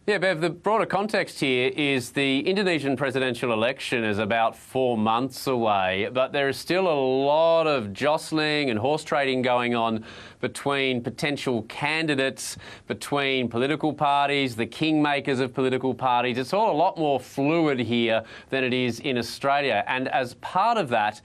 Yeah, Bev, the broader context here is the Indonesian presidential election is about 4 months away, but there is still a lot of jostling and horse trading going on between potential candidates, between political parties, the kingmakers of political parties. It's all a lot more fluid here than it is in Australia. And as part of that,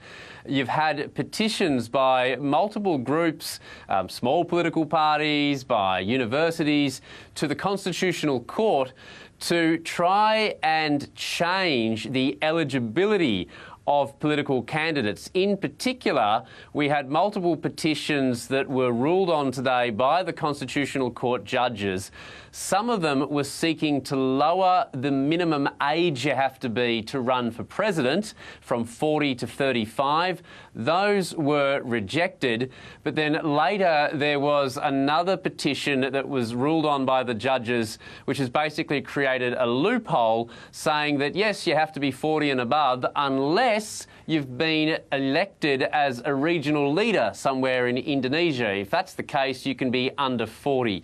you've had petitions by multiple groups, small political parties, by universities, to the Constitutional Court to try and change the eligibility of political candidates. In particular, we had multiple petitions that were ruled on today by the Constitutional Court judges. Some of them were seeking to lower the minimum age you have to be to run for president from 40 to 35. Those were rejected. But then later there was another petition that was ruled on by the judges, which has basically created a loophole saying that, yes, you have to be 40 and above unless you've been elected as a regional leader somewhere in Indonesia. If that's the case, you can be under 40.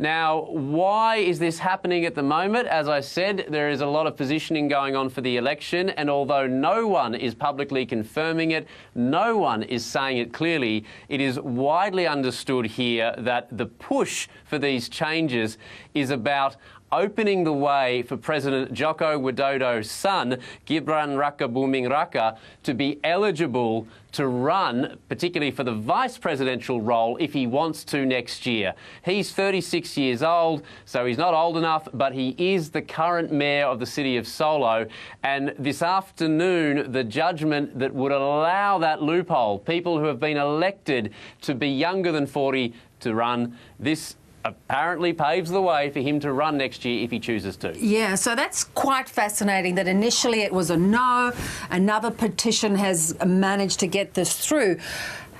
Now, why is this happening at the moment? As I said, there is a lot of positioning going on for the election, and although no one is publicly confirming it, no one is saying it clearly, it is widely understood here that the push for these changes is about opening the way for President Joko Widodo's son, Gibran Raka Buming Raka, to be eligible to run, particularly for the vice presidential role, if he wants to next year. He's 36 years old, so he's not old enough, but he is the current mayor of the city of Solo. And this afternoon, the judgment that would allow that loophole, people who have been elected to be younger than 40 to run, this apparently paves the way for him to run next year if he chooses to. Yeah, so that's quite fascinating that initially it was a no, another petition has managed to get this through.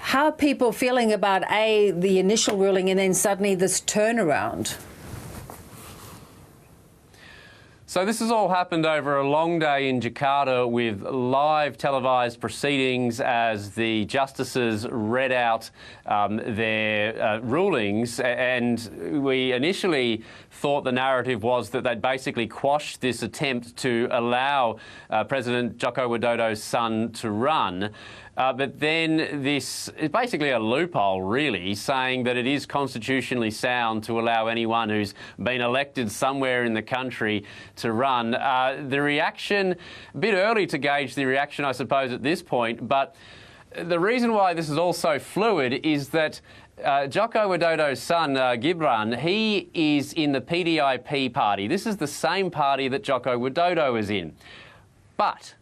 How are people feeling about, the initial ruling and then suddenly this turnaround? So this has all happened over a long day in Jakarta with live televised proceedings as the justices read out their rulings, and we initially thought the narrative was that they'd basically quashed this attempt to allow President Joko Widodo's son to run. But then this is basically a loophole, really, saying that it is constitutionally sound to allow anyone who's been elected somewhere in the country to run. The reaction, a bit early to gauge the reaction, I suppose, at this point, but the reason why this is all so fluid is that Joko Widodo's son, Gibran, he is in the PDIP party. This is the same party that Joko Widodo is in. But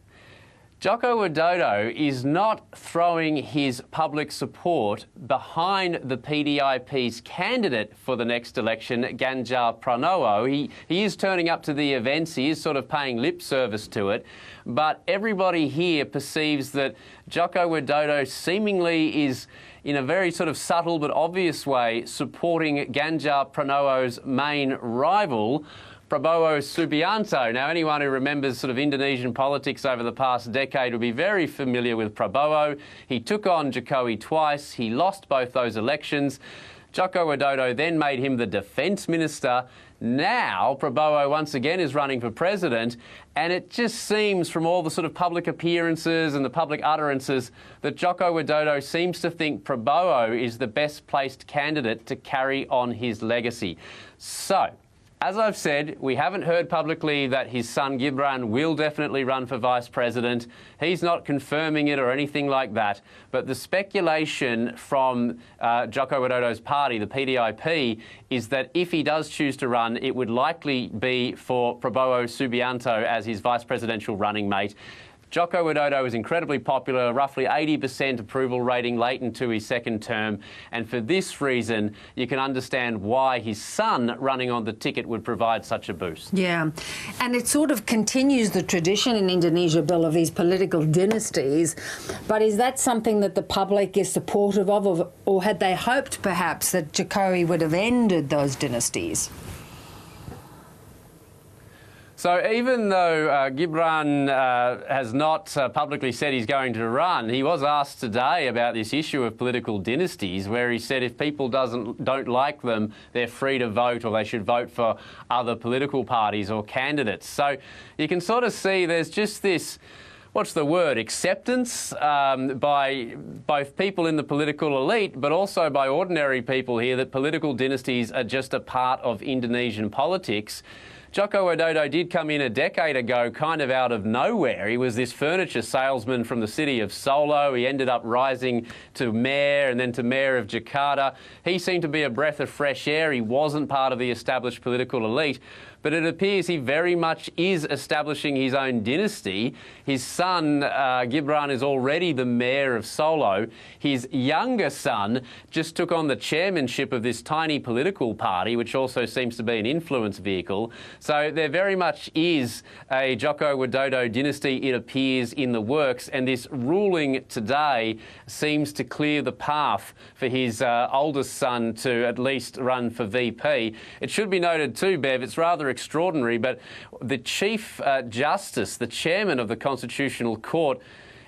Joko Widodo is not throwing his public support behind the PDIP's candidate for the next election, Ganjar Pranowo. He is turning up to the events, he is sort of paying lip service to it, but everybody here perceives that Joko Widodo seemingly is, in a very sort of subtle but obvious way, supporting Ganjar Pranowo's main rival, Prabowo Subianto. Now, anyone who remembers sort of Indonesian politics over the past decade will be very familiar with Prabowo. He took on Jokowi twice. He lost both those elections. Joko Widodo then made him the defence minister. Now, Prabowo once again is running for president, and it just seems from all the sort of public appearances and the public utterances that Joko Widodo seems to think Prabowo is the best placed candidate to carry on his legacy. So, as I've said, we haven't heard publicly that his son Gibran will definitely run for vice president. He's not confirming it or anything like that. But the speculation from Joko Widodo's party, the PDIP, is that if he does choose to run, it would likely be for Prabowo Subianto as his vice presidential running mate. Joko Widodo is incredibly popular, roughly 80% approval rating late into his second term, and for this reason you can understand why his son running on the ticket would provide such a boost. Yeah, and it sort of continues the tradition in Indonesia, Bill, of these political dynasties, but is that something that the public is supportive of, or had they hoped perhaps that Jokowi would have ended those dynasties? So even though Gibran has not publicly said he's going to run, he was asked today about this issue of political dynasties, where he said if people don't like them, they're free to vote, or they should vote for other political parties or candidates. So you can sort of see there's just this, what's the word, acceptance by both people in the political elite, but also by ordinary people here, that political dynasties are just a part of Indonesian politics. Joko Widodo did come in a decade ago kind of out of nowhere. He was this furniture salesman from the city of Solo. He ended up rising to mayor and then to mayor of Jakarta. He seemed to be a breath of fresh air. He wasn't part of the established political elite. But it appears he very much is establishing his own dynasty. His son, Gibran, is already the mayor of Solo. His younger son just took on the chairmanship of this tiny political party, which also seems to be an influence vehicle. So there very much is a Joko Widodo dynasty, it appears, in the works. And this ruling today seems to clear the path for his oldest son to at least run for VP. It should be noted too, Bev, it's rather extraordinary, but the Chief Justice, the chairman of the Constitutional Court,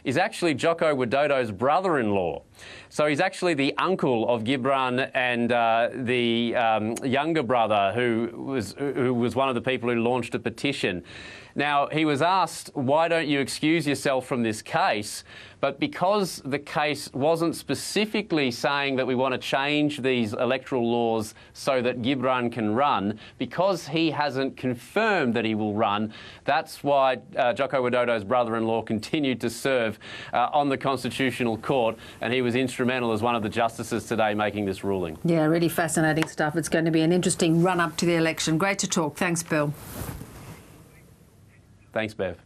is actually Joko Widodo's brother-in-law. So he's actually the uncle of Gibran and the younger brother who was one of the people who launched a petition. Now, he was asked, why don't you excuse yourself from this case? But because the case wasn't specifically saying that we want to change these electoral laws so that Gibran can run, because he hasn't confirmed that he will run, that's why Joko Widodo's brother-in-law continued to serve on the Constitutional Court, and he was instrumental as one of the justices today making this ruling. Yeah, really fascinating stuff. It's going to be an interesting run-up to the election. Great to talk. Thanks, Bill. Thanks, Bev.